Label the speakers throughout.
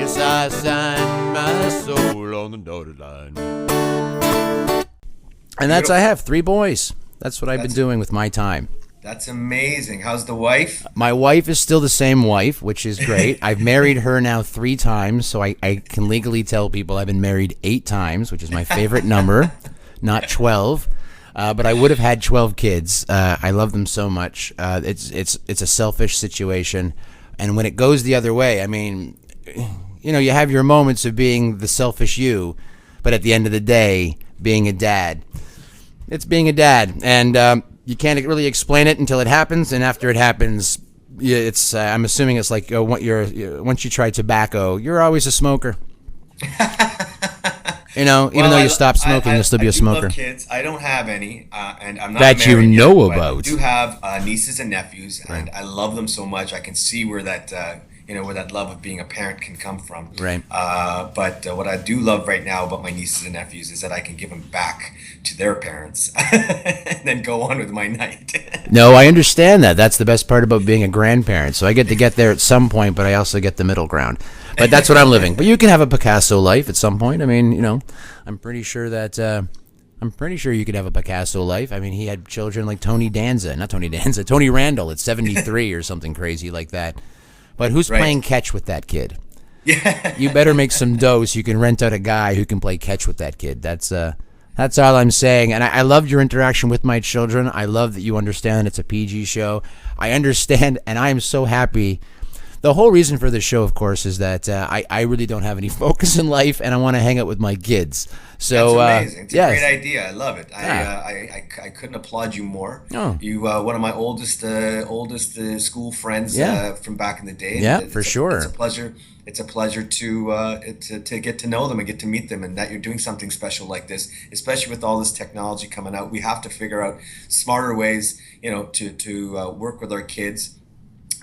Speaker 1: since I signed my soul on the dotted line. And I have 3 boys. That's what I've been doing with my time.
Speaker 2: That's amazing. How's the wife?
Speaker 1: My wife is still the same wife, which is great. I've married her now 3 times, so I can legally tell people I've been married 8 times, which is my favorite number, not 12. But I would have had 12 kids. I love them so much. It's a selfish situation. And when it goes the other way, I mean, you know, you have your moments of being the selfish you, but at the end of the day, being a dad, it's being a dad. And you can't really explain it until it happens. And after it happens, it's I'm assuming it's like once you try tobacco, you're always a smoker. You know, even though you stop smoking, you'll still be a smoker.
Speaker 2: I love kids. I don't have any, and I'm not
Speaker 1: that
Speaker 2: married
Speaker 1: you know
Speaker 2: yet,
Speaker 1: about.
Speaker 2: I do have nieces and nephews,
Speaker 1: Right.
Speaker 2: and I love them so much. I can see where that where that love of being a parent can come from.
Speaker 1: Right.
Speaker 2: But what I do love right now about my nieces and nephews is that I can give them back to their parents, and then go on with my night.
Speaker 1: No, I understand that. That's the best part about being a grandparent. So I get to get there at some point, but I also get the middle ground. But that's what I'm living. But you can have a Picasso life at some point. I mean, you know, I'm pretty sure you could have a Picasso life. I mean, he had children like Tony Randall at 73 or something crazy like that. But who's playing catch with that kid?
Speaker 2: Yeah.
Speaker 1: You better make some dough so you can rent out a guy who can play catch with that kid. That's all I'm saying. And I loved your interaction with my children. I love that you understand it's a PG show. I understand, and I am so happy. The whole reason for this show, of course, is that I really don't have any focus in life, and I want to hang out with my kids. So
Speaker 2: that's amazing. It's
Speaker 1: yes.
Speaker 2: a great idea. I love it.
Speaker 1: Yeah.
Speaker 2: I couldn't applaud you more.
Speaker 1: Oh.
Speaker 2: You one of my oldest school friends from back in the day.
Speaker 1: Yeah, for sure.
Speaker 2: It's a pleasure. It's a pleasure to get to know them and get to meet them, and that you're doing something special like this, especially with all this technology coming out. We have to figure out smarter ways, to work with our kids.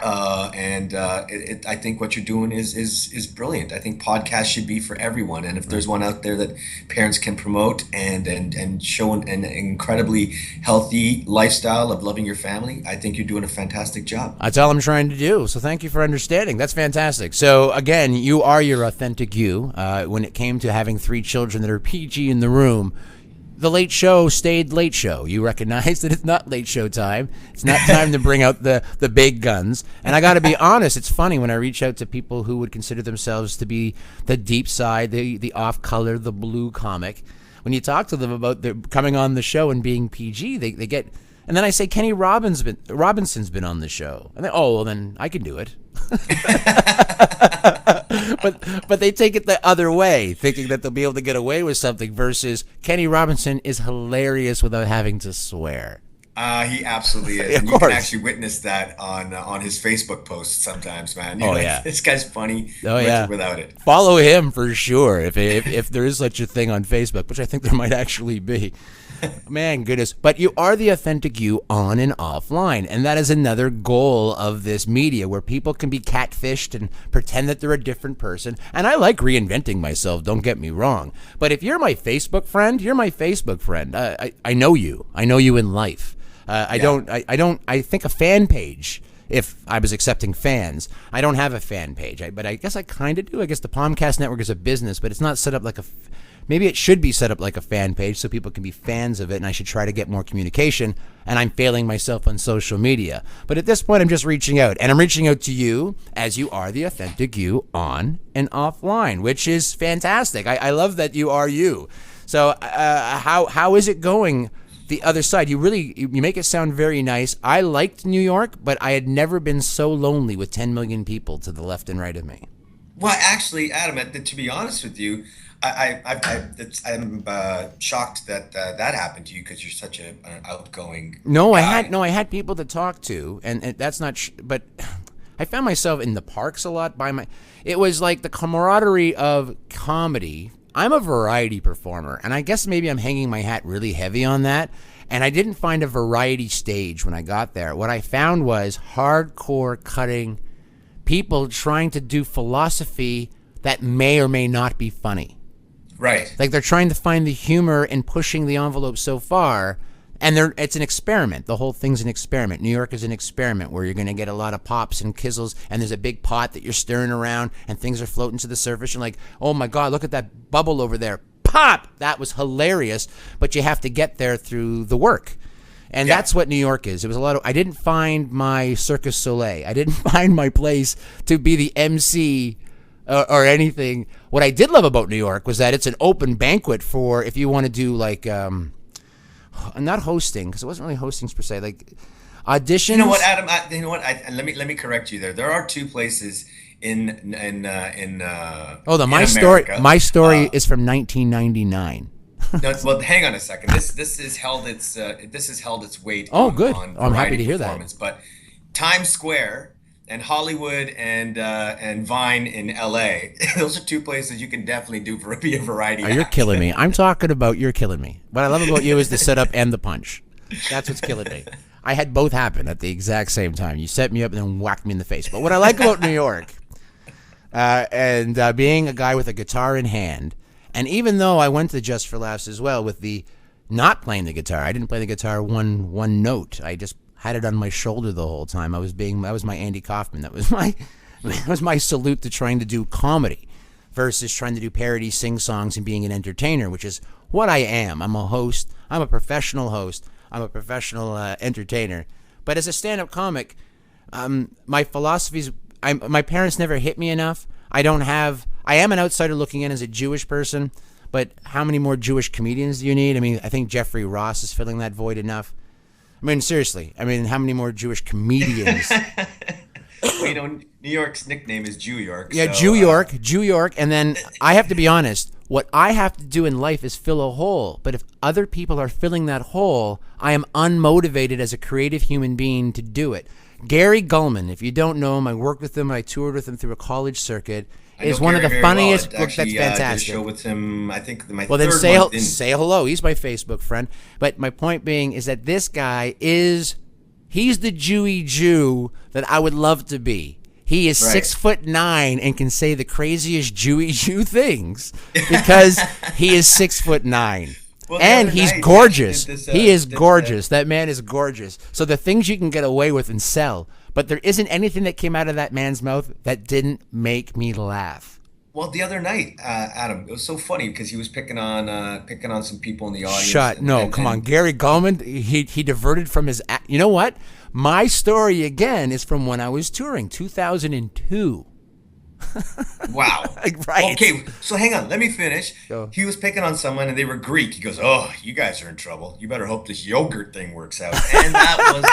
Speaker 2: I think what you're doing is brilliant. I think podcasts should be for everyone, and if there's one out there that parents can promote and show an incredibly healthy lifestyle of loving your family, I think you're doing a fantastic job.
Speaker 1: That's all I'm trying to do. So thank you for understanding. That's fantastic. So again, you are your authentic you. When it came to having 3 children that are PG in the room, the late show stayed late show. You recognize that it's not late show time. It's not time to bring out the big guns. And I got to be honest, it's funny when I reach out to people who would consider themselves to be the deep side, the off-color, the blue comic. When you talk to them about coming on the show and being PG, they get... And then I say, Kenny Robinson's been on the show. And then I can do it. But they take it the other way, thinking that they'll be able to get away with something versus Kenny Robinson is hilarious without having to swear.
Speaker 2: He absolutely is.
Speaker 1: Yeah,
Speaker 2: and you can actually witness that on his Facebook posts sometimes, man.
Speaker 1: Yeah.
Speaker 2: This guy's funny without it.
Speaker 1: Follow him for sure if there is such a thing on Facebook, which I think there might actually be. Man, goodness. But you are the authentic you on and offline. And that is another goal of this media where people can be catfished and pretend that they're a different person. And I like reinventing myself, don't get me wrong. But if you're my Facebook friend, you're my Facebook friend. I know you. I know you in life. I think a fan page, if I was accepting fans, I don't have a fan page, but I guess I kind of do. I guess the Palmcast Network is a business, but it's not set up like maybe it should be set up like a fan page so people can be fans of it, and I should try to get more communication, and I'm failing myself on social media. But at this point, I'm just reaching out, and I'm reaching out to you as you are the authentic you on and offline, which is fantastic. I love that you are you. So how is it going the other side? You make it sound very nice. I liked New York, but I had never been so lonely with 10 million people to the left and right of me.
Speaker 2: Well, actually, Adam, to be honest with you, I'm shocked that happened to you because you're such an outgoing guy.
Speaker 1: I had people to talk to, and that's not. But I found myself in the parks a lot It was like the camaraderie of comedy. I'm a variety performer, and I guess maybe I'm hanging my hat really heavy on that. And I didn't find a variety stage when I got there. What I found was hardcore cutting people trying to do philosophy that may or may not be funny.
Speaker 2: Right.
Speaker 1: Like they're trying to find the humor and pushing the envelope so far And it's an experiment. The whole thing's an experiment. New York is an experiment where you're going to get a lot of pops and kizzles, and there's a big pot that you're stirring around, and things are floating to the surface. You're like, oh my God, look at that bubble over there. Pop! That was hilarious, but you have to get there through the work. And that's what New York is. It was a lot of. I didn't find my Circus Soleil. I didn't find my place to be the MC or anything. What I did love about New York was that it's an open banquet for if you want to do like, not hosting, because it wasn't really hostings per se, like auditions.
Speaker 2: You know what, Adam? Let me correct you there. There are two places in
Speaker 1: my story is from 1999.
Speaker 2: No, well, hang on a second. This has held its weight.
Speaker 1: Oh, good.
Speaker 2: On
Speaker 1: I'm happy to hear
Speaker 2: performance.
Speaker 1: that.
Speaker 2: But Times Square and Hollywood and Vine in L.A. Those are two places you can definitely be a variety.
Speaker 1: Oh, you're killing me. I'm talking about you're killing me. What I love about you is the setup and the punch. That's what's killing me. I had both happen at the exact same time. You set me up and then whacked me in the face. But what I like about New York, and being a guy with a guitar in hand. And even though I went to Just for Laughs as well with the not playing the guitar, I didn't play the guitar one note. I just had it on my shoulder the whole time. That was my Andy Kaufman. That was my salute to trying to do comedy versus trying to do parody, sing songs, and being an entertainer, which is what I am. I'm a host. I'm a professional host. I'm a professional entertainer. But as a stand-up comic, my philosophies. My parents never hit me enough. I am an outsider looking in as a Jewish person, but how many more Jewish comedians do you need? I mean, I think Jeffrey Ross is filling that void enough. I mean, seriously. I mean, how many more Jewish comedians?
Speaker 2: Well, New York's nickname is Jew York.
Speaker 1: Yeah,
Speaker 2: so,
Speaker 1: Jew York. And then I have to be honest, what I have to do in life is fill a hole. But if other people are filling that hole, I am unmotivated as a creative human being to do it. Gary Gulman, if you don't know him, I worked with him. I toured with him through a college circuit. Is one
Speaker 2: Gary
Speaker 1: of the funniest
Speaker 2: well.
Speaker 1: books. That's fantastic.
Speaker 2: Did a show with him, I think my
Speaker 1: well, then
Speaker 2: third month in.
Speaker 1: say hello. He's my Facebook friend. But my point being is that this guy he's the Jewy Jew that I would love to be. He is 6'9" and can say the craziest Jewy Jew things because he is 6'9". Well, and he's gorgeous. He is gorgeous. That man is gorgeous. So the things you can get away with and sell. But there isn't anything that came out of that man's mouth that didn't make me laugh.
Speaker 2: Well, the other night, Adam, it was so funny because he was picking on some people in the audience.
Speaker 1: Come on. Gary Gulman, he diverted from his... You know what? My story, again, is from when I was touring, 2002.
Speaker 2: Wow.
Speaker 1: Right.
Speaker 2: Okay, so hang on. Let me finish.
Speaker 1: Go.
Speaker 2: He was picking on someone, and they were Greek. He goes, "Oh, you guys are in trouble. You better hope this yogurt thing works out." And that was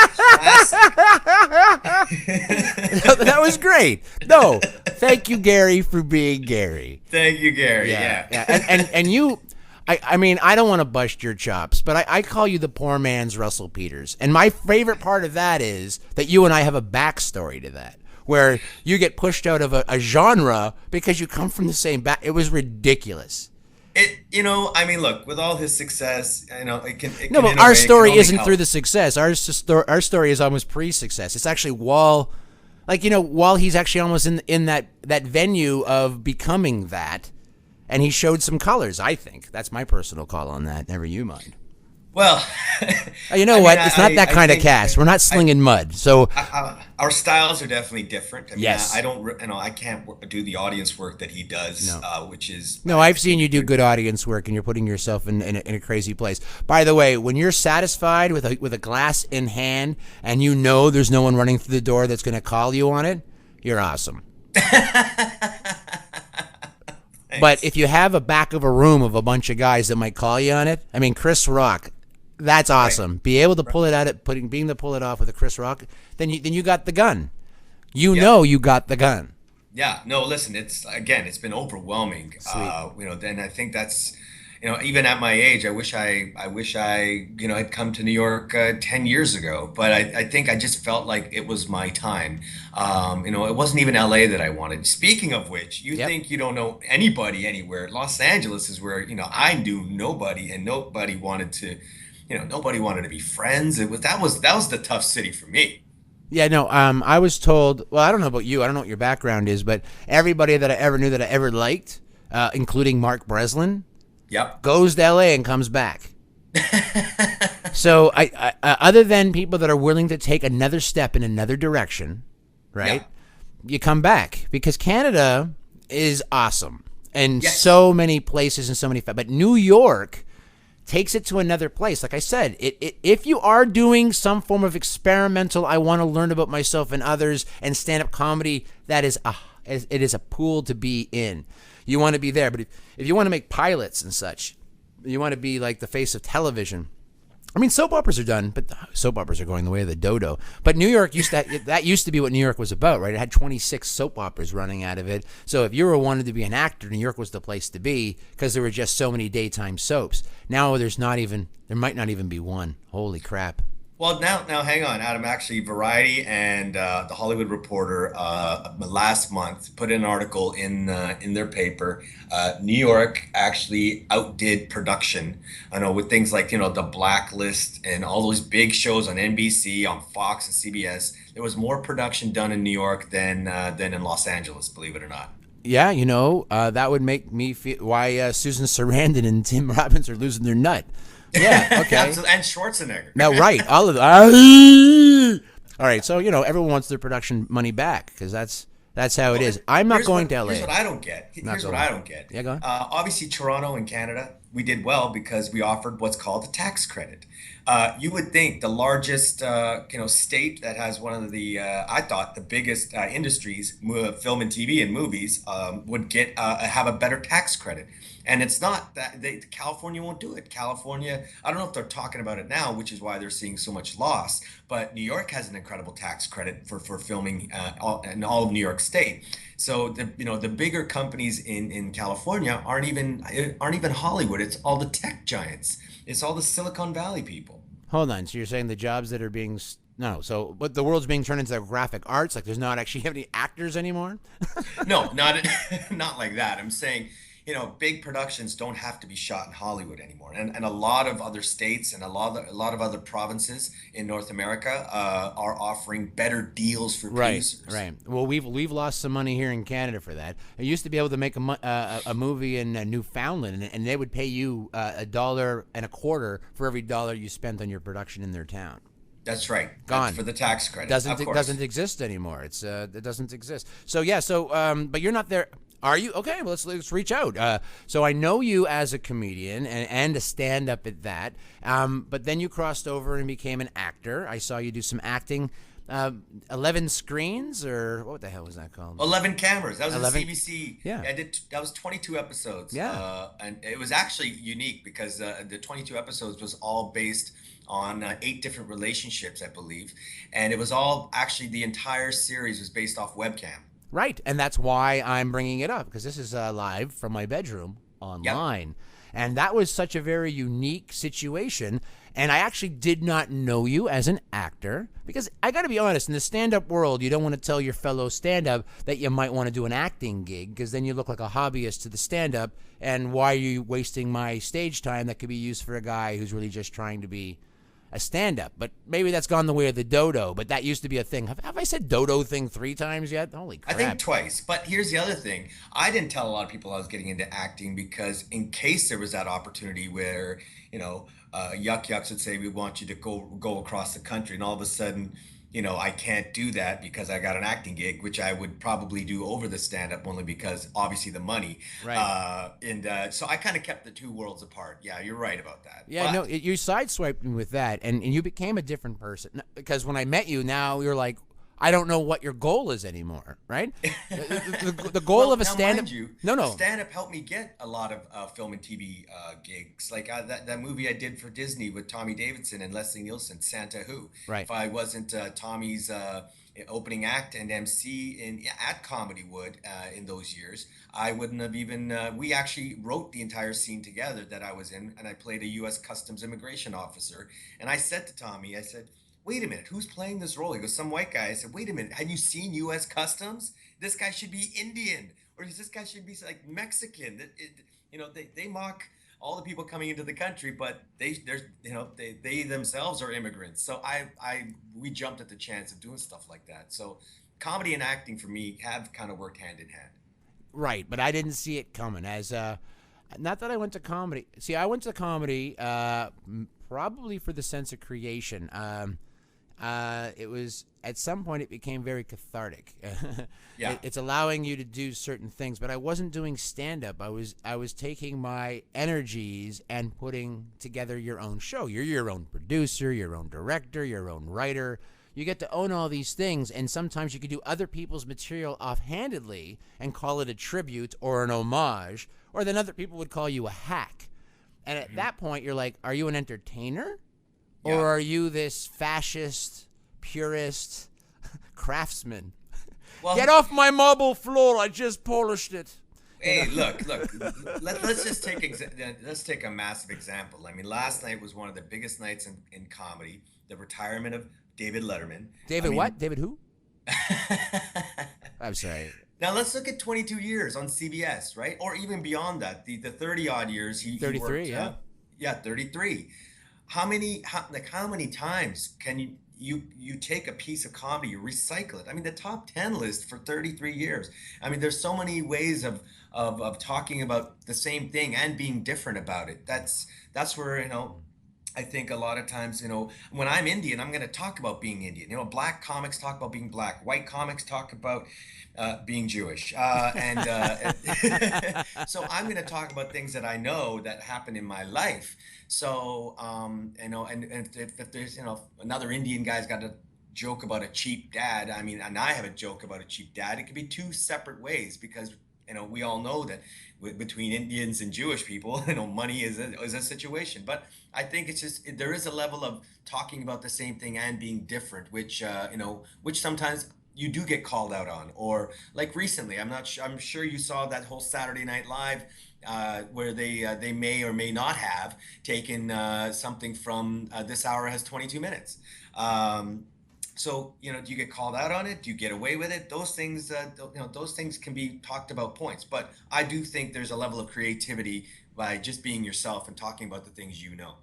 Speaker 2: classic.
Speaker 1: That was great. No, thank you, Gary, for being Gary.
Speaker 2: Thank you, Gary. Yeah.
Speaker 1: And you... I mean, I don't want to bust your chops, but I call you the poor man's Russell Peters. And my favorite part of that is that you and I have a backstory to that, where you get pushed out of a genre because you come from the same back. It was ridiculous.
Speaker 2: I mean, look, with all his success, it can.
Speaker 1: No, but our story isn't through the success. Our story is almost pre-success. It's actually while he's actually almost in that venue of becoming that. And he showed some colors, I think. That's my personal call on that. Never you mind.
Speaker 2: Well,
Speaker 1: you know what? It's not that kind of cast. We're not slinging mud. So
Speaker 2: our styles are definitely different. I mean,
Speaker 1: yes.
Speaker 2: I can't do the audience work that he does, which is...
Speaker 1: No, I've seen you do good audience work, and you're putting yourself in a crazy place. By the way, when you're satisfied with a glass in hand, and you know there's no one running through the door that's going to call you on it, you're awesome. But if you have a back of a room of a bunch of guys that might call you on it, I mean, Chris Rock, that's awesome. Right. Be able to pull it out being to pull it off with a Chris Rock, then you got the gun. You know you got the gun.
Speaker 2: Yeah. No, listen, it's been overwhelming.
Speaker 1: Sweet.
Speaker 2: And I think that's, even at my age, I wish I had come to New York 10 years ago, but I think I just felt like it was my time. It wasn't even LA that I wanted. Speaking of which, you think you don't know anybody anywhere. Los Angeles is where, I knew nobody, and nobody wanted to be friends. That was the tough city for me.
Speaker 1: Yeah, no, I was told, well, I don't know about you. I don't know what your background is, but everybody that I ever knew that I ever liked, including Mark Breslin,
Speaker 2: yep,
Speaker 1: goes to LA and comes back. So other than people that are willing to take another step in another direction, right?
Speaker 2: Yeah.
Speaker 1: You come back because Canada is awesome in
Speaker 2: Yes.
Speaker 1: so many places and so many. But New York takes it to another place. Like I said, if you are doing some form of experimental, I want to learn about myself and others and stand up comedy, it is a pool to be in. You want to be there. But if you want to make pilots and such, you want to be like the face of television. I mean, soap operas are done, but soap operas are going the way of the dodo. But New York that used to be what New York was about, right? It had 26 soap operas running out of it. So if you were wanted to be an actor, New York was the place to be because there were just so many daytime soaps. Now there might not even be one. Holy crap.
Speaker 2: Well, now, hang on, Adam. Actually, Variety and the Hollywood Reporter last month put an article in their paper. New York actually outdid production. I know with things like the Blacklist and all those big shows on NBC, on Fox and CBS. There was more production done in New York than in Los Angeles. Believe it or not.
Speaker 1: Yeah, that would make me feel why Susan Sarandon and Tim Robbins are losing their nut. Yeah, okay.
Speaker 2: And Schwarzenegger.
Speaker 1: Now, right, all of all right, so everyone wants their production money back because that's how it is. I'm not going to LA.
Speaker 2: Here's what I don't get. Here's what I don't get.
Speaker 1: Yeah, go on.
Speaker 2: Obviously, Toronto and Canada, we did well because we offered what's called a tax credit. You would think the largest, state that has one of the, I thought the biggest industries, film and TV and movies, would have a better tax credit. And it's not that California won't do it. California, I don't know if they're talking about it now, which is why they're seeing so much loss. But New York has an incredible tax credit for filming in all of New York State. So the bigger companies in California aren't even Hollywood. It's all the tech giants. It's all the Silicon Valley people.
Speaker 1: Hold on. So you're saying the jobs that are being no, so but the world's being turned into graphic arts. Like there's not actually any actors anymore.
Speaker 2: No, not not like that. I'm saying, big productions don't have to be shot in Hollywood anymore, and a lot of other states and a lot of other provinces in North America are offering better deals for producers.
Speaker 1: Right. Well, we've lost some money here in Canada for that. I used to be able to make a movie in Newfoundland, and they would pay you $1.25 for every dollar you spent on your production in their town.
Speaker 2: That's right.
Speaker 1: Gone.
Speaker 2: That's for the tax credit.
Speaker 1: Doesn't exist anymore. It doesn't exist. So yeah. But you're not there. Are you? Okay, well, let's reach out. So I know you as a comedian and a stand-up at that. But then you crossed over and became an actor. I saw you do some acting. 11 screens, or what the hell was that called?
Speaker 2: 11 cameras. That was
Speaker 1: 11?
Speaker 2: a CBC.
Speaker 1: Yeah.
Speaker 2: That was 22 episodes.
Speaker 1: Yeah.
Speaker 2: And it was actually unique because the 22 episodes was all based on 8 different relationships, I believe. And it was all actually the entire series was based off webcam.
Speaker 1: Right, and that's why I'm bringing it up, because this is live from my bedroom online. Yep. And that was such a very unique situation, and I actually did not know you as an actor, because I got to be honest, in the stand-up world, you don't want to tell your fellow stand-up that you might want to do an acting gig, because then you look like a hobbyist to the stand-up, and why are you wasting my stage time that could be used for a guy who's really just trying to be a stand-up? But maybe that's gone the way of the dodo, but that used to be a thing. Have I said dodo thing 3 times yet? Holy crap.
Speaker 2: I think twice. But here's the other thing. I didn't tell a lot of people I was getting into acting because in case there was that opportunity where, yuck yucks would say, we want you to go across the country, and all of a sudden, I can't do that because I got an acting gig, which I would probably do over the stand-up only because obviously the money.
Speaker 1: Right.
Speaker 2: So I kind of kept the two worlds apart. Yeah, you're right about that.
Speaker 1: Yeah,
Speaker 2: But
Speaker 1: no, you sideswiped me with that, and you became a different person. Because when I met you, now you're like, I don't know what your goal is anymore, right? The goal
Speaker 2: well,
Speaker 1: of a
Speaker 2: now,
Speaker 1: stand-up.
Speaker 2: mind you,
Speaker 1: No.
Speaker 2: stand-up helped me get a lot of film and TV gigs. Like that movie I did for Disney with Tommy Davidson and Leslie Nielsen, Santa Who.
Speaker 1: Right.
Speaker 2: If I wasn't Tommy's opening act and MC at Comedy Wood in those years, I wouldn't have even. We actually wrote the entire scene together that I was in, and I played a U.S. Customs immigration officer. And I said to Tommy, I said, wait a minute, who's playing this role? He goes, some white guy. I said, wait a minute, have you seen U.S. Customs? This guy should be Indian, or this guy should be like Mexican. They mock all the people coming into the country, but they themselves are immigrants. So we jumped at the chance of doing stuff like that. So comedy and acting for me have kind of worked hand in hand.
Speaker 1: Right, but I didn't see it coming. As not that I went to comedy. See, I went to comedy probably for the sense of creation. It was at some point it became very cathartic.
Speaker 2: Yeah.
Speaker 1: It's allowing you to do certain things, but I wasn't doing stand up. I was taking my energies and putting together your own show. You're your own producer, your own director, your own writer. You get to own all these things, and sometimes you could do other people's material offhandedly and call it a tribute or an homage, or then other people would call you a hack. And at that point, you're like, are you an entertainer?
Speaker 2: Yeah.
Speaker 1: Or are you this fascist, purist craftsman?
Speaker 2: Well,
Speaker 1: Get off my marble floor! I just polished it.
Speaker 2: hey, look. Let's just let's take a massive example. I mean, last night was one of the biggest nights in comedy. The retirement of David Letterman.
Speaker 1: David what? David who? I'm sorry.
Speaker 2: Now let's look at 22 years on CBS, right? Or even beyond that, the 30 odd years he
Speaker 1: 33,
Speaker 2: worked.
Speaker 1: yeah.
Speaker 2: Yeah, 33. How many times can you take a piece of comedy, you recycle it? I mean, the top 10 list for 33 years. I mean, there's so many ways of talking about the same thing and being different about it. That's where, I think a lot of times, when I'm Indian, I'm going to talk about being Indian. Black comics talk about being black. White comics talk about being Jewish. So I'm going to talk about things that I know that happen in my life. So, and if there's, another Indian guy's got a joke about a cheap dad, I mean, and I have a joke about a cheap dad, it could be two separate ways because, we all know that between Indians and Jewish people, money is a situation. But I think it's just, there is a level of talking about the same thing and being different, which sometimes you do get called out on. Or like recently, I'm sure you saw that whole Saturday Night Live where they may or may not have taken something from This Hour Has 22 Minutes. So, do you get called out on it? Do you get away with it? Those things, those things can be talked about points. But I do think there's a level of creativity by just being yourself and talking about the things you know.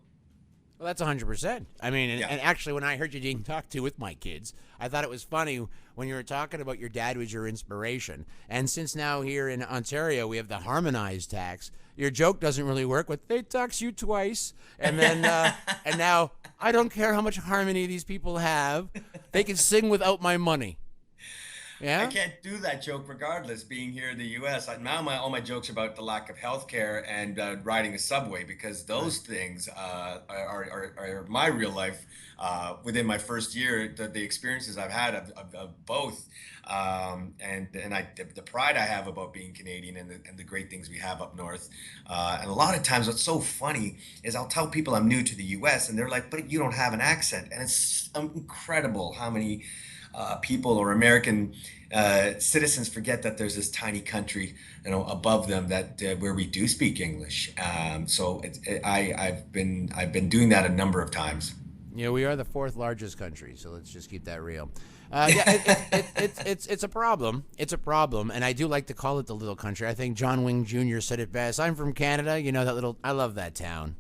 Speaker 1: Well, that's 100%. I mean,
Speaker 2: Yeah.
Speaker 1: and actually, when I heard you being talked to with my kids, I thought it was funny when you were talking about your dad was your inspiration. And since now here in Ontario we have the harmonized tax, your joke doesn't really work with they tax you twice, and then and now I don't care how much harmony these people have, they can sing without my money. Yeah,
Speaker 2: I can't do that joke regardless, being here in the U.S. Now all my jokes are about the lack of healthcare and riding a subway because those things are my real life. Within my first year, the experiences I've had of both, and the pride I have about being Canadian and the great things we have up north. And a lot of times, what's so funny is I'll tell people I'm new to the U.S. and they're like, "But you don't have an accent," and it's incredible how many people or American citizens forget that there's this tiny country, above them that where we do speak English. So I've been doing that a number of times.
Speaker 1: Yeah, we are the fourth largest country, so let's just keep that real. It's a problem. It's a problem, and I do like to call it the little country. I think John Wing Jr. said it best. I'm from Canada. That little. I love that town.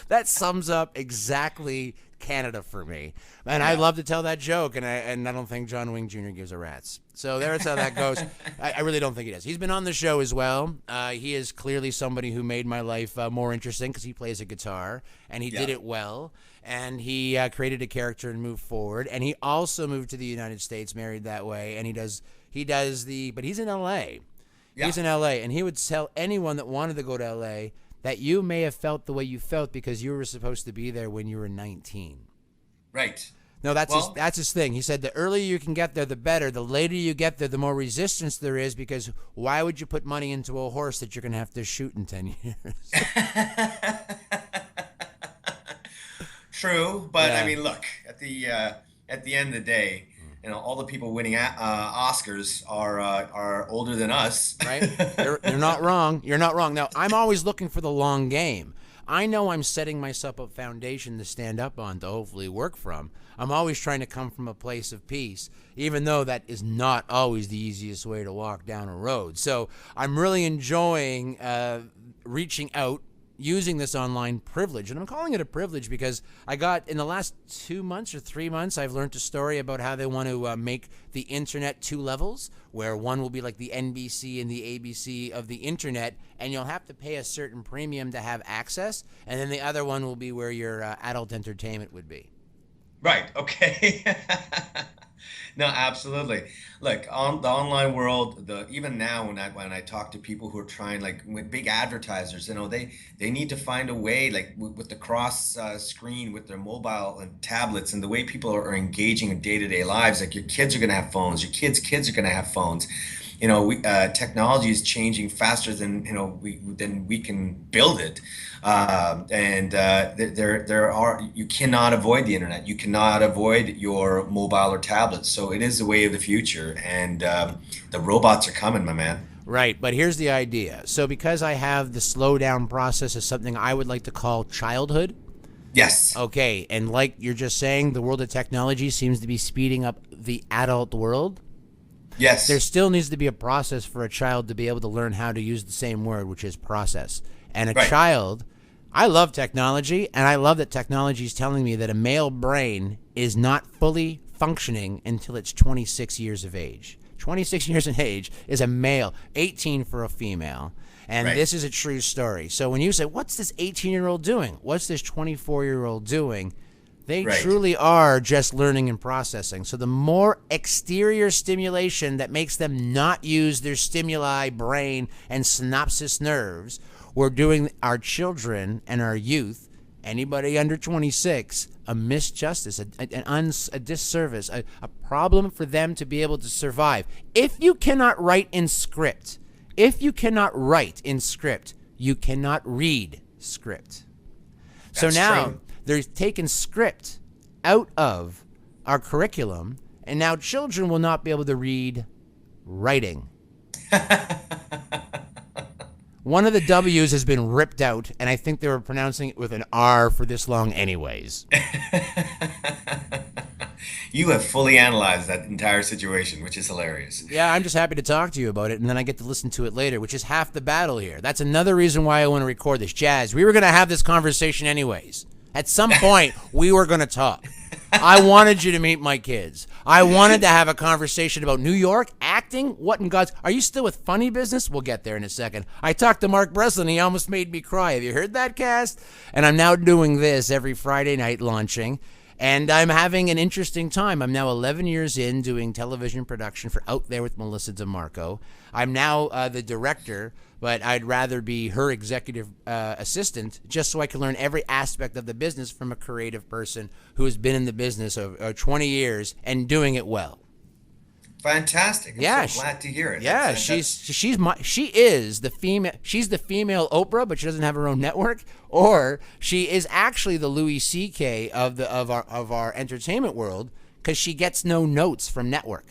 Speaker 1: That sums up exactly Canada for me, and I love to tell that joke, and I don't think John Wing Jr. gives a rat's. So there's how that goes. I really don't think he does. He's been on the show as well. He is clearly somebody who made my life more interesting because he plays a guitar and he did it well, and he created a character and moved forward. And he also moved to the United States, married that way, and he does but he's in L.A.
Speaker 2: Yeah.
Speaker 1: He's in L.A. and he would tell anyone that wanted to go to L.A. that you may have felt the way you felt because you were supposed to be there when you were 19.
Speaker 2: Right.
Speaker 1: No, that's his thing. He said the earlier you can get there, the better. The later you get there, the more resistance there is because why would you put money into a horse that you're going to have to shoot in 10 years?
Speaker 2: True, but I mean, look, at the end of the day, all the people winning Oscars are older than us.
Speaker 1: Right? You're not wrong. You're not wrong. Now, I'm always looking for the long game. I know I'm setting myself a foundation to stand up on to hopefully work from. I'm always trying to come from a place of peace, even though that is not always the easiest way to walk down a road. So I'm really enjoying reaching out using this online privilege. And I'm calling it a privilege because I got, in the last 2 months or 3 months, I've learned a story about how they want to make the internet 2 levels, where one will be like the NBC and the ABC of the internet, and you'll have to pay a certain premium to have access, and then the other one will be where your adult entertainment would be.
Speaker 2: Right. Okay. No, absolutely. Look, on the online world, the even now when I talk to people who are trying, like with big advertisers, they need to find a way, like with the cross screen with their mobile and tablets, and the way people are engaging in day-to-day lives. Like your kids are going to have phones, your kids are going to have phones. Technology is changing faster than we can build it, and there are you cannot avoid the internet. You cannot avoid your mobile or tablet. So it is the way of the future, and the robots are coming, my man.
Speaker 1: Right, but here's the idea. So because I have the slowdown process as something I would like to call childhood,
Speaker 2: Yes.
Speaker 1: okay, and like you're just saying, the world of technology seems to be speeding up the adult world. There
Speaker 2: Yes.
Speaker 1: still needs to be a process for a child to be able to learn how to use the same word, which is process. And a
Speaker 2: Right.
Speaker 1: child, I love technology, and I love that technology is telling me that a male brain is not fully functioning until it's 26 years of age. 26 years of age is a male, 18 for a female. And
Speaker 2: Right.
Speaker 1: this is a true story. So when you say, what's this 18-year-old doing? What's this 24-year-old doing? They
Speaker 2: Right.
Speaker 1: truly are just learning and processing. So the more exterior stimulation that makes them not use their stimuli, brain, and synapses nerves, we're doing our children and our youth, anybody under 26, a misjustice, a disservice, a problem for them to be able to survive. If you cannot write in script, you cannot read script. So
Speaker 2: That's
Speaker 1: now
Speaker 2: true.
Speaker 1: they're taking script out of our curriculum, and now children will not be able to read writing. One of the W's has been ripped out, and I think they were pronouncing it with an R for this long anyways.
Speaker 2: You have fully analyzed that entire situation, which is hilarious.
Speaker 1: Yeah, I'm just happy to talk to you about it, and then I get to listen to it later, which is half the battle here. That's another reason why I want to record this. Jazz, we were going to have this conversation anyways. At some point, we were going to talk. I wanted you to meet my kids. I wanted to have a conversation about New York, acting. What in God's... Are you still with funny business? We'll get there in a second. I talked to Mark Breslin. He almost made me cry. Have you heard that, cast? And I'm now doing this every Friday night launching. And I'm having an interesting time. I'm now 11 years in doing television production for Out There with Melissa DeMarco. I'm now the director, but I'd rather be her executive assistant just so I can learn every aspect of the business from a creative person who has been in the business of 20 years and doing it well.
Speaker 2: Fantastic. I'm
Speaker 1: Yeah,
Speaker 2: so glad to hear it.
Speaker 1: Yeah, she is the female. She's the female Oprah, but she doesn't have her own network. Or she is actually the Louis C.K. of our entertainment world because she gets no notes from network.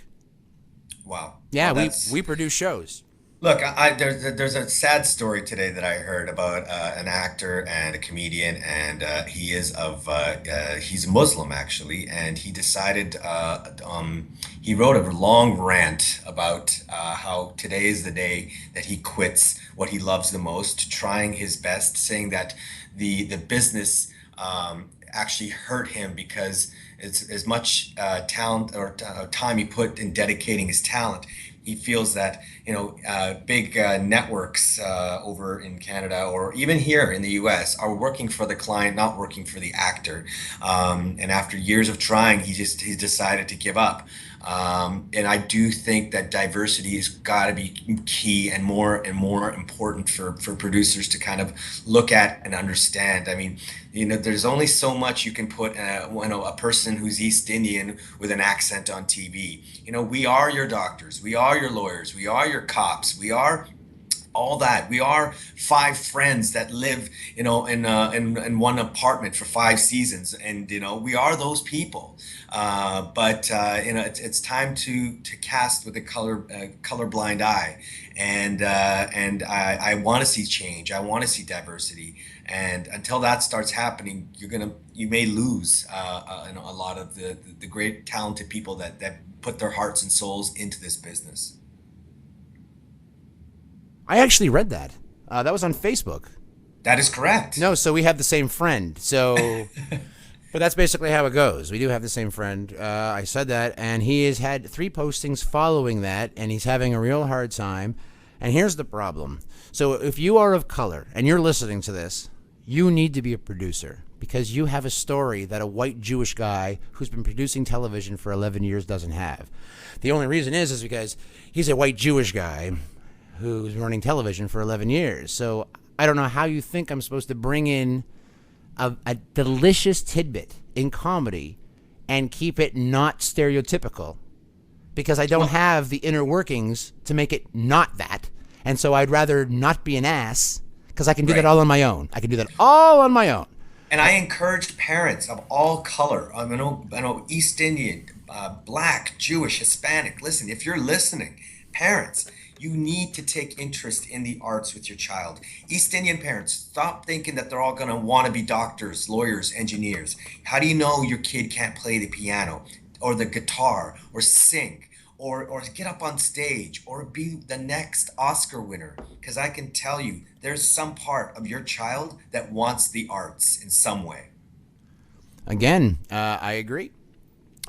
Speaker 2: Wow.
Speaker 1: Yeah,
Speaker 2: Well,
Speaker 1: we produce shows.
Speaker 2: Look, there's a sad story today that I heard about an actor and a comedian, and he's Muslim actually, and he decided he wrote a long rant about how today is the day that he quits what he loves the most, trying his best, saying that the business actually hurt him because it's as much talent or time he put in dedicating his talent. He feels that big networks over in Canada or even here in the U.S. are working for the client, not working for the actor. And after years of trying, he decided to give up. And I do think that diversity has got to be key and more important for producers to kind of look at and understand. I mean, there's only so much you can put a person who's East Indian with an accent on TV. We are your doctors, we are your lawyers, we are your cops, we are all that. We are five friends that live, in one apartment for 5 seasons, and we are those people. But it's time to cast with a colorblind eye, and I want to see change. I want to see diversity, and until that starts happening, you may lose a lot of the great talented people that put their hearts and souls into this business.
Speaker 1: I actually read that. That was on Facebook.
Speaker 2: That is correct.
Speaker 1: No, so we have the same friend. So, but that's basically how it goes. We do have the same friend. I said that, and he has had 3 postings following that, and he's having a real hard time. And here's the problem. So if you are of color and you're listening to this, you need to be a producer because you have a story that a white Jewish guy who's been producing television for 11 years doesn't have. The only reason is because he's a white Jewish guy who's running television for 11 years. So I don't know how you think I'm supposed to bring in a delicious tidbit in comedy and keep it not stereotypical because I don't have the inner workings to make it not that. And so I'd rather not be an ass because I can do that all on my own. I can do that all on my own.
Speaker 2: And I encouraged parents of all color, I know East Indian, Black, Jewish, Hispanic. Listen, if you're listening, parents, you need to take interest in the arts with your child. East Indian parents, stop thinking that they're all going to want to be doctors, lawyers, engineers. How do you know your kid can't play the piano or the guitar or sing? Or get up on stage or be the next Oscar winner. Because I can tell you, there's some part of your child that wants the arts in some way.
Speaker 1: Again, I agree.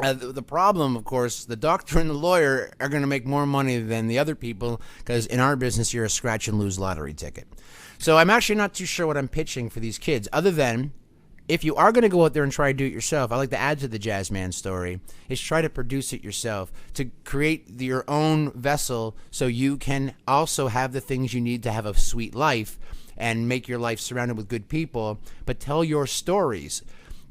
Speaker 1: The problem, of course, the doctor and the lawyer are going to make more money than the other people because in our business, you're a scratch and lose lottery ticket. So I'm actually not too sure what I'm pitching for these kids other than if you are going to go out there and try to do it yourself, I like to add to the Jazzman story, is try to produce it yourself, to create your own vessel so you can also have the things you need to have a sweet life and make your life surrounded with good people, but tell your stories,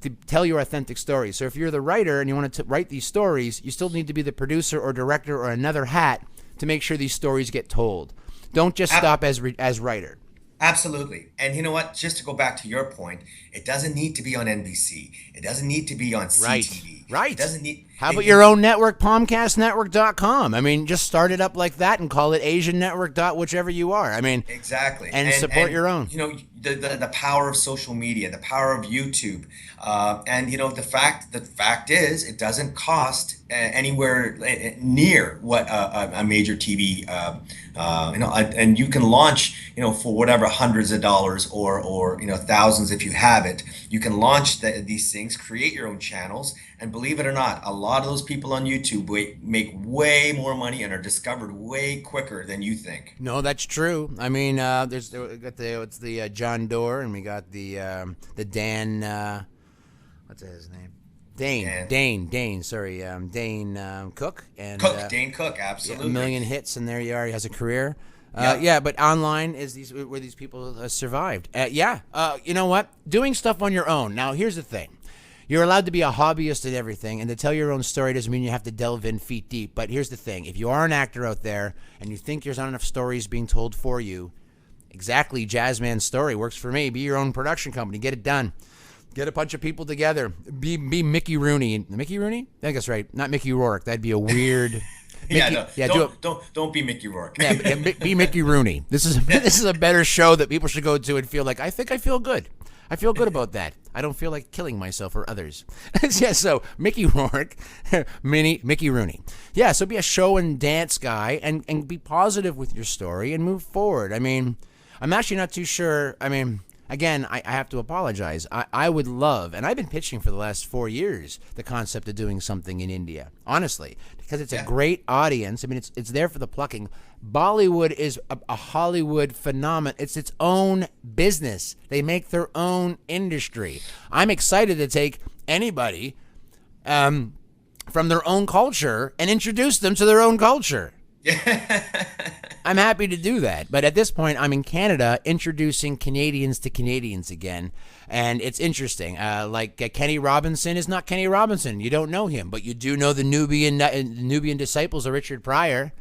Speaker 1: to tell your authentic stories. So if you're the writer and you want to write these stories, you still need to be the producer or director or another hat to make sure these stories get told. Don't just stop as writer.
Speaker 2: Absolutely. And you know what? Just to go back to your point, it doesn't need to be on NBC. It doesn't need to be on CTV.
Speaker 1: Right.
Speaker 2: It doesn't need.
Speaker 1: How about your own network, PomcastNetwork.com? I mean, just start it up like that and call it Asian Network. Whichever you are. I mean,
Speaker 2: exactly.
Speaker 1: And support your own.
Speaker 2: You know, the power of social media, the power of YouTube, and you know the fact is it doesn't cost anywhere near what a major TV. You know, and you can launch, you know, for whatever hundreds of dollars or you know thousands if you have it. You can launch these things, create your own channels, and believe it or not, a lot of those people on YouTube make way more money and are discovered way quicker than you think.
Speaker 1: No, that's true. I mean, it's the John Doerr, and we got the Dan. What's his name? Dane. Sorry, Dane Cook and
Speaker 2: Dane Cook, absolutely.
Speaker 1: A million hits, and there you are. He has a career.
Speaker 2: Yep.
Speaker 1: Yeah, but online is where these people survived. You know what? Doing stuff on your own. Now, here's the thing. You're allowed to be a hobbyist at everything, and to tell your own story doesn't mean you have to delve in feet deep. But here's the thing. If you are an actor out there and you think there's not enough stories being told for you, exactly, Jazzman's story works for me. Be your own production company. Get it done. Get a bunch of people together. Be Mickey Rooney. Mickey Rooney? I think that's right. Not Mickey Rourke. That'd be a weird...
Speaker 2: Don't be Mickey Rourke.
Speaker 1: Be Mickey Rooney. This is a better show that people should go to and feel like, I think I feel good. I feel good about that. I don't feel like killing myself or others. Yeah, so Mickey Rourke, Mickey Rooney. Yeah, so be a show and dance guy and be positive with your story and move forward. I mean, I'm actually not too sure. I mean, again, I have to apologize. I would love, and I've been pitching for the last 4 years, the concept of doing something in India, honestly, because it's a great audience. I mean, it's there for the plucking. Bollywood is a Hollywood phenomenon. It's its own business. They make their own industry. I'm excited to take anybody from their own culture and introduce them to their own culture. I'm happy to do that. But at this point, I'm in Canada introducing Canadians to Canadians again. And it's interesting. Kenny Robinson is not Kenny Robinson. You don't know him, but you do know the Nubian disciples of Richard Pryor.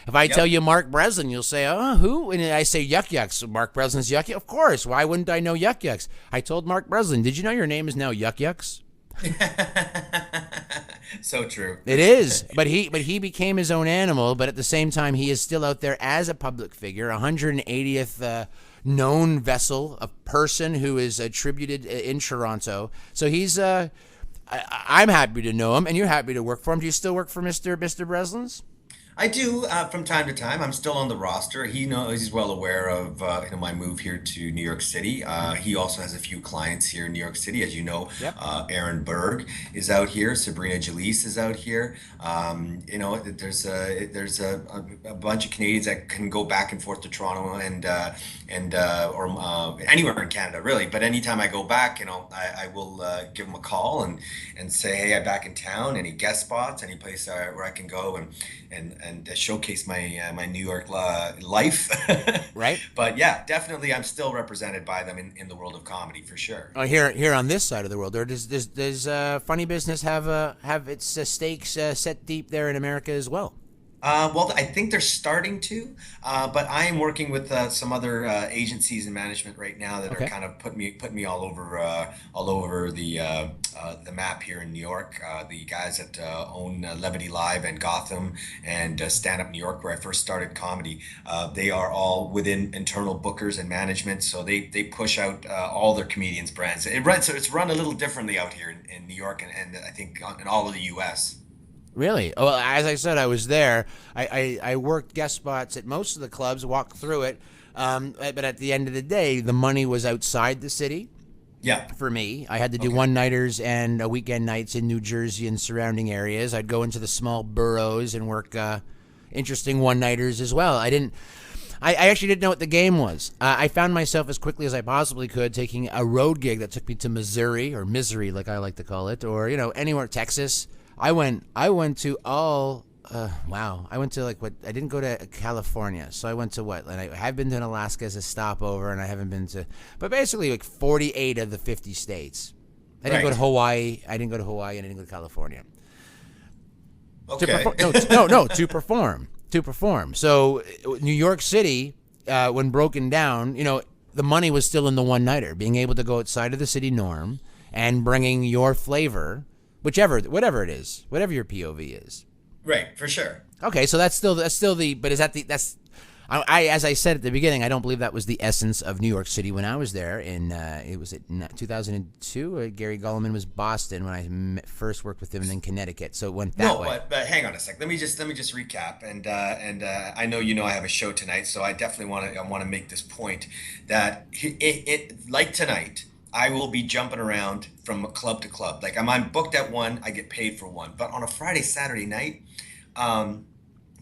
Speaker 1: If I tell you Mark Breslin, you'll say, oh, who? And I say Yuck Yucks. Mark Breslin's Yuck Yucks? Of course. Why wouldn't I know Yuck Yucks? I told Mark Breslin, did you know your name is now Yuck Yucks?
Speaker 2: So true.
Speaker 1: It is, but he became his own animal. But at the same time, he is still out there as a public figure, 180th known vessel, a person who is attributed in Toronto. So he's. I'm happy to know him, and you're happy to work for him. Do you still work for Mr. Breslin's?
Speaker 2: I do from time to time. I'm still on the roster. He knows he's well aware of my move here to New York City. He also has a few clients here in New York City, as you know.
Speaker 1: Yep.
Speaker 2: Aaron Berg is out here. Sabrina Jalise is out here. There's a bunch of Canadians that can go back and forth to Toronto and or anywhere in Canada, really. But anytime I go back, I will give him a call and say, hey, I'm back in town. Any guest spots? Any place where I can go and showcase my New York life.
Speaker 1: Right.
Speaker 2: But yeah, definitely, I'm still represented by them in the world of comedy for sure.
Speaker 1: Oh, here on this side of the world, or does funny business have its stakes set deep there in America as well?
Speaker 2: Well, I think they're starting to, but I am working with some other agencies and management right now that are
Speaker 1: Okay.
Speaker 2: kind of putting me all over the map here in New York. The guys that own Levity Live and Gotham and Stand Up New York, where I first started comedy, they are all within internal bookers and management, so they push out all their comedians brands. So it's run a little differently out here in New York and I think in all of the U.S.
Speaker 1: Really? Oh, well, as I said, I was there. I worked guest spots at most of the clubs, walked through it. But at the end of the day, the money was outside the city
Speaker 2: Yeah.
Speaker 1: for me. I had to do
Speaker 2: Okay.
Speaker 1: one nighters and weekend nights in New Jersey and surrounding areas. I'd go into the small boroughs and work interesting one nighters as well. I actually didn't know what the game was. I found myself as quickly as I possibly could taking a road gig that took me to Missouri or Misery, like I like to call it, or anywhere Texas. I went to all. Wow, I went to like what? I didn't go to California, so I went to what? And I have been to Alaska as a stopover, and I haven't been to, but basically like 48 of the 50 states. I didn't go to
Speaker 2: Right.
Speaker 1: Hawaii. I didn't go to Hawaii, and I didn't go to California to
Speaker 2: Okay.
Speaker 1: perform. No, no, to perform. To perform. So New York City, when broken down, the money was still in the one nighter, being able to go outside of the city norm and bringing your flavor, whatever it is, whatever your POV is.
Speaker 2: Right, for sure.
Speaker 1: Okay, so that's still the. But is that the that's. As I said at the beginning, I don't believe that was the essence of New York City when I was there. It was in 2002. Gary Gulliman was Boston when I first worked with him, and then Connecticut. So it went that
Speaker 2: No,
Speaker 1: way.
Speaker 2: but hang on a sec. Let me just recap. And I know I have a show tonight, so I definitely want to make this point that it like tonight. I will be jumping around from club to club. Like I'm booked at one, I get paid for one. But on a Friday, Saturday night, um,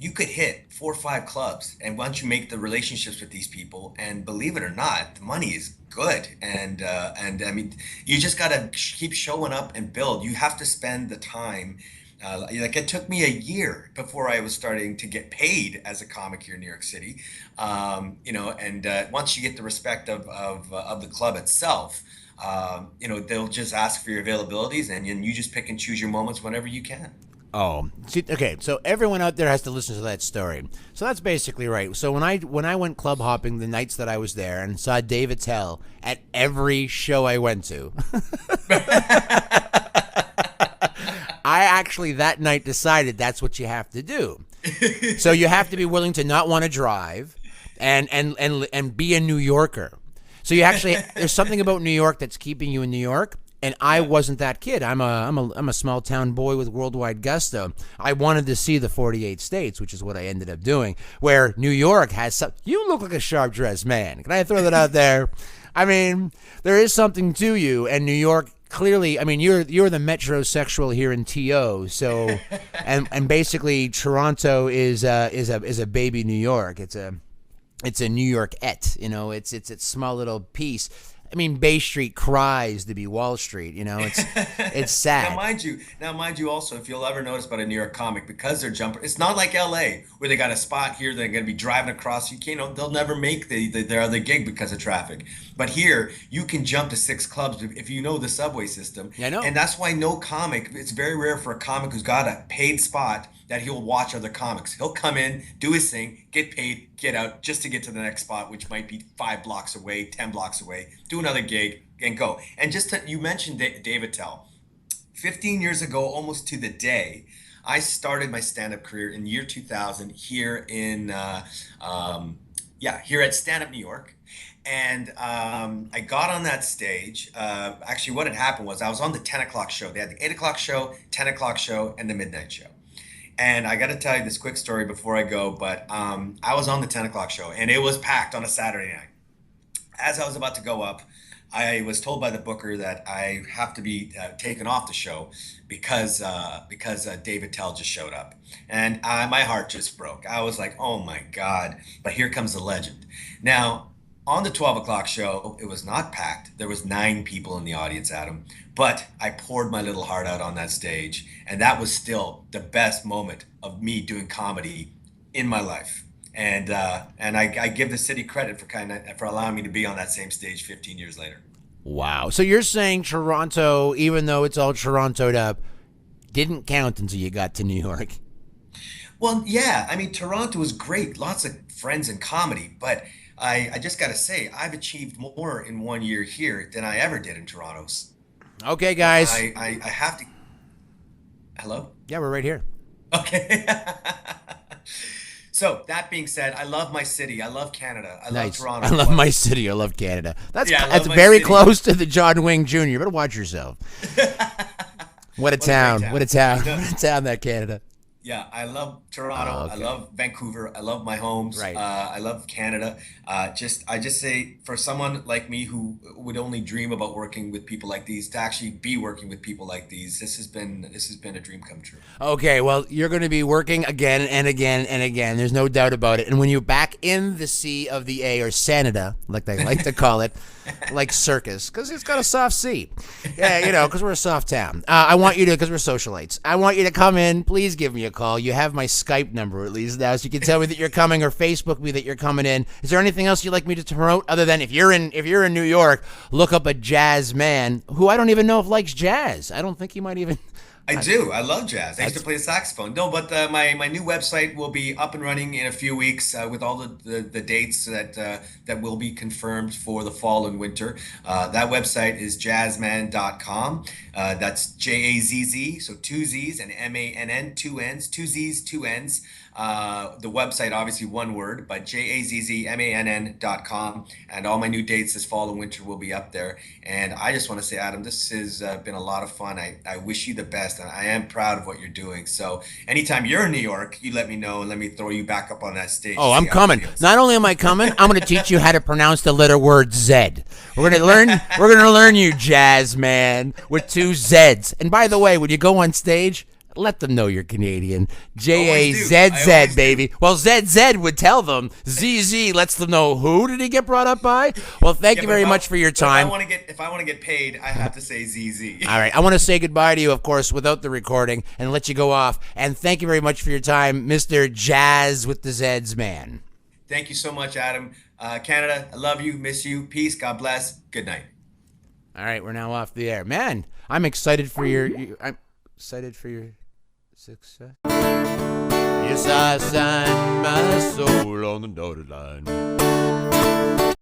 Speaker 2: you could hit 4 or 5 clubs, and once you make the relationships with these people, and believe it or not, the money is good, and I mean, you just gotta keep showing up and build. You have to spend the time. Like it took me a year before I was starting to get paid as a comic here in New York City, and once you get the respect of the club itself, they'll just ask for your availabilities, and you just pick and choose your moments whenever you can.
Speaker 1: Oh, see, okay. So everyone out there has to listen to that story. So that's basically right. So when I went club hopping the nights that I was there and saw Dave Attell at every show I went to, I actually that night decided that's what you have to do. So you have to be willing to not want to drive, and be a New Yorker. So you actually there's something about New York that's keeping you in New York. And I
Speaker 2: Yeah.
Speaker 1: wasn't that kid. I'm a small town boy with worldwide gusto. I wanted to see the 48 states, which is what I ended up doing. Where New York has some. You look like a sharp dressed man. Can I throw that out there? I mean, there is something to you, and New York clearly. I mean, you're the metrosexual here in TO. So, and basically Toronto is a baby New York. It's a New York-ette, it's its small little piece. I mean, Bay Street cries to be Wall Street, it's
Speaker 2: Now,
Speaker 1: sad.
Speaker 2: mind you, also, if you'll ever notice about a New York comic, because they're jumping, it's not like LA where they got a spot here they're going to be driving across. They'll never make their other gig because of traffic. But here, you can jump to 6 clubs if you know the subway system,
Speaker 1: Yeah, I know.
Speaker 2: and that's why no comic. It's very rare for a comic who's got a paid spot that he'll watch other comics. He'll come in, do his thing, get paid, get out, just to get to the next spot, which might be 5 blocks away, 10 blocks away. Do another gig and go. And you mentioned Dave Attell. 15 years ago, almost to the day, I started my stand-up career in year 2000 here here at Stand Up New York. And I got on that stage. Actually, what had happened was I was on the 10 o'clock show. They had the 8 o'clock show, 10 o'clock show, and the midnight show. And I got to tell you this quick story before I go, but I was on the 10 o'clock show and it was packed on a Saturday night. As I was about to go up, I was told by the booker that I have to be taken off the show because David Tell just showed up, and my heart just broke. I was like, "Oh my God!" But here comes the legend. Now, on the 12 o'clock show, it was not packed. There was 9 people in the audience, Adam. But I poured my little heart out on that stage, and that was still the best moment of me doing comedy in my life. And I give the city credit for allowing me to be on that same stage 15 years later.
Speaker 1: Wow. So you're saying Toronto, even though it's all Torontoed up, didn't count until you got to New York.
Speaker 2: Well, yeah, I mean Toronto was great, lots of friends in comedy, but I just got to say I've achieved more in 1 year here than I ever did in Toronto.
Speaker 1: Okay, guys.
Speaker 2: I have to. Hello?
Speaker 1: Yeah, we're right here.
Speaker 2: Okay. So that being said, I love my city. I love Canada. I love
Speaker 1: Nice.
Speaker 2: Toronto.
Speaker 1: I love my city. I love Canada.
Speaker 2: Yeah, I
Speaker 1: That's
Speaker 2: love my
Speaker 1: very
Speaker 2: city.
Speaker 1: close to the John Wayne Jr. You better watch yourself. What a
Speaker 2: What a great
Speaker 1: town.
Speaker 2: town.
Speaker 1: What a town.
Speaker 2: No,
Speaker 1: What a town, that Canada.
Speaker 2: yeah, I love Toronto.
Speaker 1: Oh,
Speaker 2: I
Speaker 1: okay.
Speaker 2: love Vancouver. I love my homes.
Speaker 1: Right.
Speaker 2: I love Canada. I just say for someone like me who would only dream about working with people like these, to actually be working with people like these, this has been a dream come true.
Speaker 1: Okay, well, you're going to be working again and again and again. There's no doubt about it. And when you're back in the sea of the A, or Canada, like they like to call it, like circus, because it's got a soft sea. Yeah, because we're a soft town. I want you to, because we're socialites, I want you to come in. Please give me a call. You have my Skype number at least now, so you can tell me that you're coming, or Facebook me that you're coming in. Is there anything else you'd like me to promote other than if you're in New York, look up a jazz man who I don't even know if likes jazz. I don't think he might even.
Speaker 2: I do. I love jazz. I used to
Speaker 1: That's
Speaker 2: play the saxophone. No, but my new website will be up and running in a few weeks with all the dates that will be confirmed for the fall and winter. That website is jazzman.com. That's JAZZ, so two Z's, and MANN, two N's, two Z's, two N's. The website, obviously one word, but JAZZMANN.com. And all my new dates this fall and winter will be up there. And I just want to say, Adam, this has been a lot of fun. I wish you the best, and I am proud of what you're doing. So anytime you're in New York, you let me know and let me throw you back up on that stage.
Speaker 1: Oh,
Speaker 2: to
Speaker 1: I'm
Speaker 2: see how it
Speaker 1: coming.
Speaker 2: feels.
Speaker 1: Not only am I coming, I'm going to teach you how to pronounce the letter word Z. We're going to learn. We're going to learn you, jazz man, with two Z's. And by the way, when you go on stage, let them know you're Canadian.
Speaker 2: Always do.
Speaker 1: JAZZ, baby. Well, ZZ would tell them. ZZ lets them know who did he get brought up by. Well, thank you
Speaker 2: but
Speaker 1: very
Speaker 2: if I-
Speaker 1: much for your
Speaker 2: but
Speaker 1: time.
Speaker 2: If I want to get paid, I have to say ZZ.
Speaker 1: All right, I want to say goodbye to you, of course, without the recording, and let you go off. And thank you very much for your time, Mr. Jazz with the Zeds man.
Speaker 2: Thank you so much, Adam. Canada, I love you, miss you. Peace. God bless. Good night.
Speaker 1: All right, we're now off the air. Man, I'm excited for I'm excited for your success. Yes, I signed my soul on the dotted line.